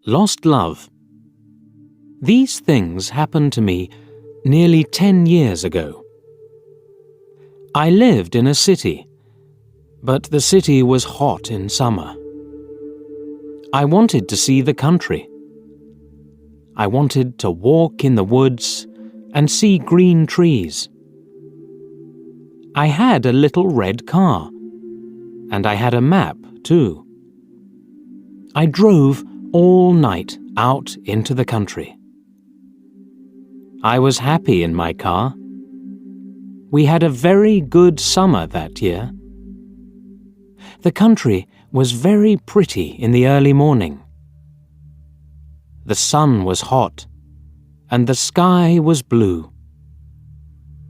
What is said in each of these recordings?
Lost love. These things happened to me nearly 10 years ago. I lived in a city, but the city was hot in summer. I wanted to see the country. I wanted to walk in the woods and see green trees. I had a little red car, and I had a map too. I drove all night out into the country. I was happy in my car. We had a very good summer that year. The country was very pretty in the early morning. The sun was hot, and the sky was blue.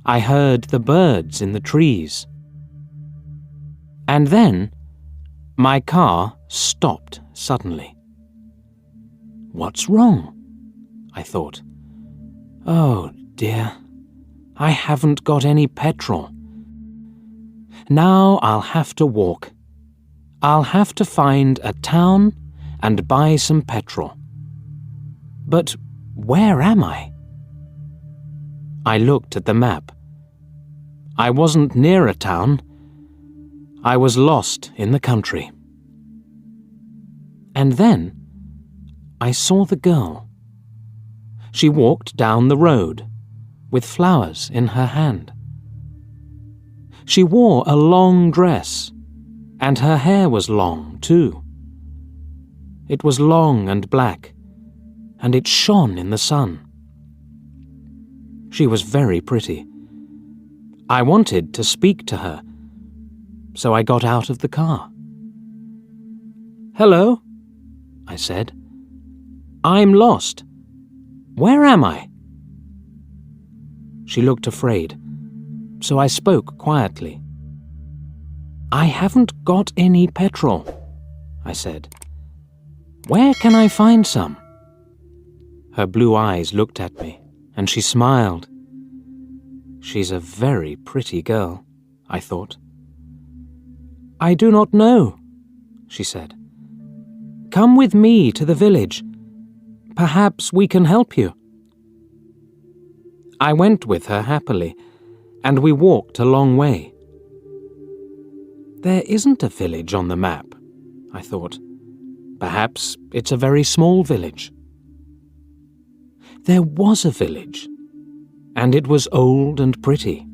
I heard the birds in the trees. And then, my car stopped suddenly. What's wrong? I thought. Oh dear, I haven't got any petrol. Now I'll have to walk. I'll have to find a town and buy some petrol. But where am I? I looked at the map. I wasn't near a town. I was lost in the country. And then I saw the girl. She walked down the road with flowers in her hand. She wore a long dress, and her hair was long too. It was long and black, and it shone in the sun. She was very pretty. I wanted to speak to her, so I got out of the car. "Hello," I said. "I'm lost. Where am I?" She looked afraid, so I spoke quietly. "I haven't got any petrol," I said. "Where can I find some?" Her blue eyes looked at me, and she smiled. She's a very pretty girl, I thought. "I do not know," she said. "Come with me to the village. Perhaps we can help you." I went with her happily, and we walked a long way. There isn't a village on the map, I thought. Perhaps it's a very small village. There was a village, and it was old and pretty.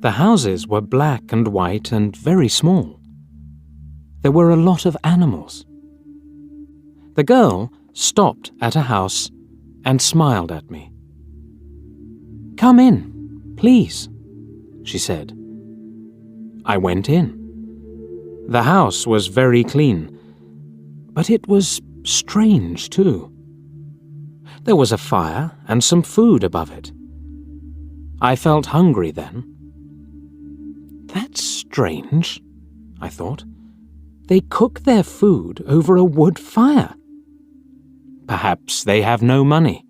The houses were black and white and very small. There were a lot of animals. The girl stopped at a house and smiled at me. "Come in, please," she said. I went in. The house was very clean, but it was strange too. There was a fire and some food above it. I felt hungry then. That's strange, I thought. They cook their food over a wood fire. Perhaps they have no money.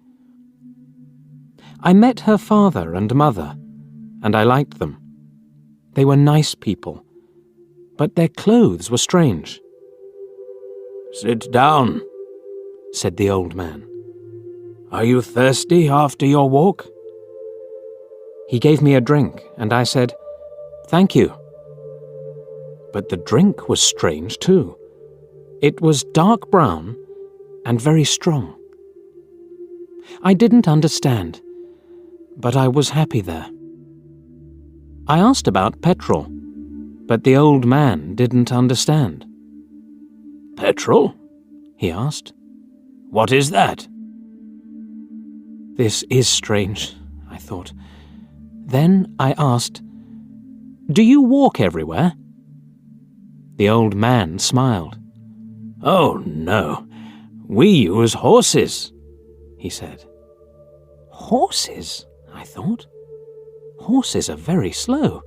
I met her father and mother, and I liked them. They were nice people, but their clothes were strange. "Sit down," said the old man. "Are you thirsty after your walk?" He gave me a drink, and I said, "Thank you." But the drink was strange too. It was dark brown and very strong. I didn't understand, but I was happy there. I asked about petrol, but the old man didn't understand. "Petrol?" he asked. "What is that?" This is strange, I thought. Then I asked, "Do you walk everywhere?" The old man smiled. "Oh, no. We use horses," he said. Horses, I thought. Horses are very slow.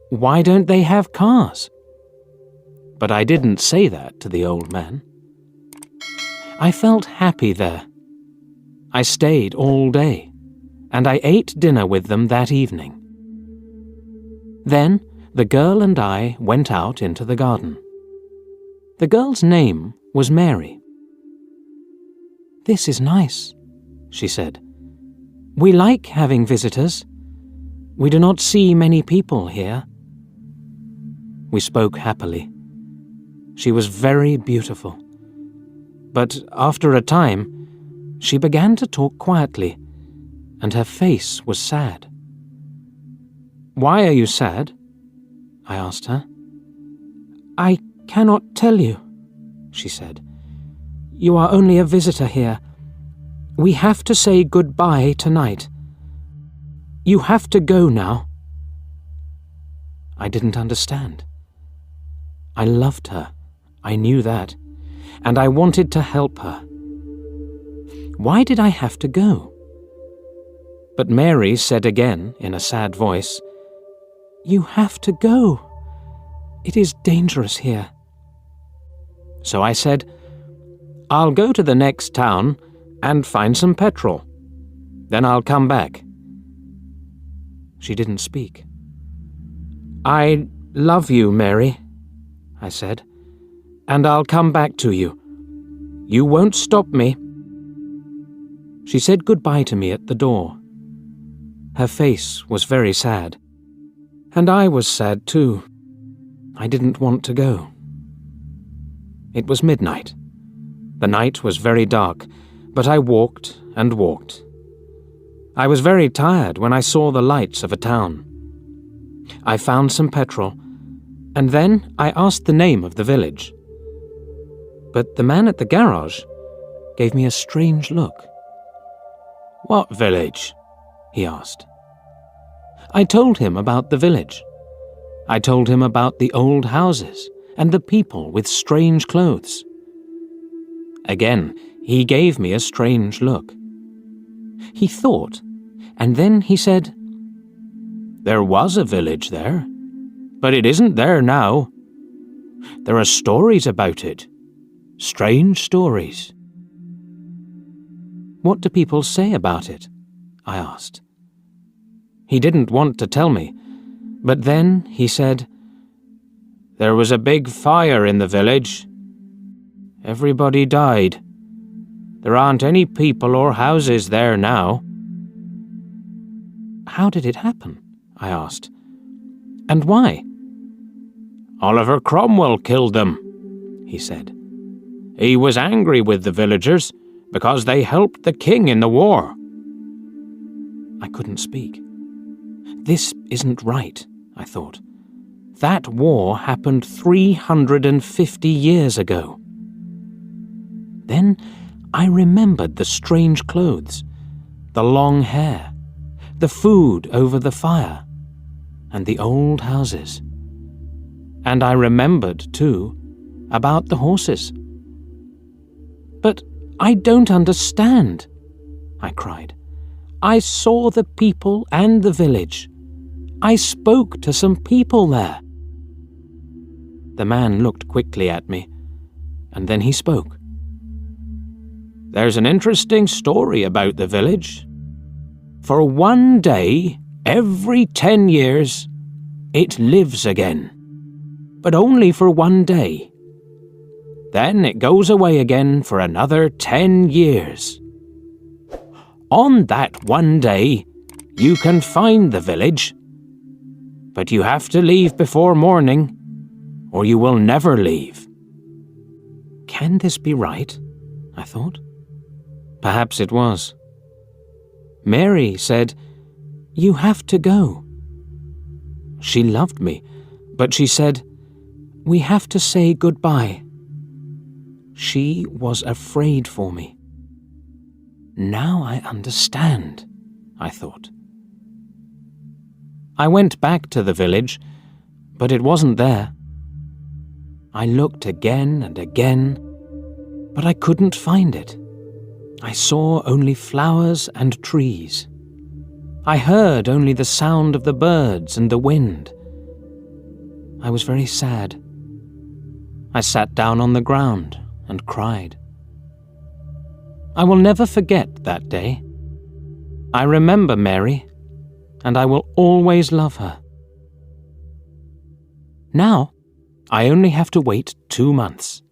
Why don't they have cars? But I didn't say that to the old man. I felt happy there. I stayed all day, and I ate dinner with them that evening. Then the girl and I went out into the garden. The girl's name was Mary. "This is nice," she said. "We like having visitors. We do not see many people here." We spoke happily. She was very beautiful. But after a time, she began to talk quietly, and her face was sad. "Why are you sad?" I asked her. "I cannot tell you," she said. "You are only a visitor here. We have to say goodbye tonight. You have to go now." I didn't understand. I loved her, I knew that, and I wanted to help her. Why did I have to go? But Mary said again in a sad voice, "You have to go. It is dangerous here." So I said, "I'll go to the next town and find some petrol. Then I'll come back." She didn't speak. "I love you, Mary," I said, "and I'll come back to you. You won't stop me." She said goodbye to me at the door. Her face was very sad, and I was sad too. I didn't want to go. It was midnight. The night was very dark, but I walked and walked. I was very tired when I saw the lights of a town. I found some petrol, and then I asked the name of the village. But the man at the garage gave me a strange look. "What village?" he asked. I told him about the village. I told him about the old houses and the people with strange clothes. Again, he gave me a strange look. He thought, and then he said, "There was a village there, but it isn't there now. There are stories about it. Strange stories." "What do people say about it?" I asked. He didn't want to tell me, but then he said, "There was a big fire in the village. Everybody died. There aren't any people or houses there now." "How did it happen?" I asked. "And why?" "Oliver Cromwell killed them," he said. "He was angry with the villagers because they helped the king in the war." I couldn't speak. This isn't right, I thought. That war happened 350 years ago. Then I remembered the strange clothes, the long hair, the food over the fire, and the old houses. And I remembered, too, about the horses. "But I don't understand," I cried. "I saw the people and the village. I spoke to some people there." The man looked quickly at me, and then he spoke. "There's an interesting story about the village. For one day, every 10 years, it lives again. But only for one day. Then it goes away again for another 10 years. On that one day, you can find the village. But you have to leave before morning, or you will never leave." Can this be right? I thought. Perhaps it was. Mary said, "You have to go." She loved me, but she said, "We have to say goodbye." She was afraid for me. Now I understand, I thought. I went back to the village, but it wasn't there. I looked again and again, but I couldn't find it. I saw only flowers and trees. I heard only the sound of the birds and the wind. I was very sad. I sat down on the ground and cried. I will never forget that day. I remember Mary, and I will always love her. Now, I only have to wait 2 months.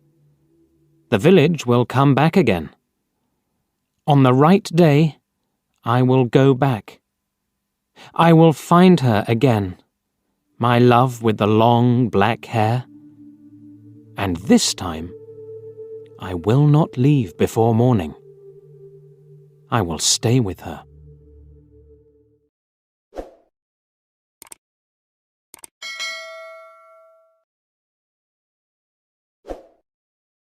The village will come back again. On the right day, I will go back. I will find her again, my love with the long black hair. And this time, I will not leave before morning. I will stay with her.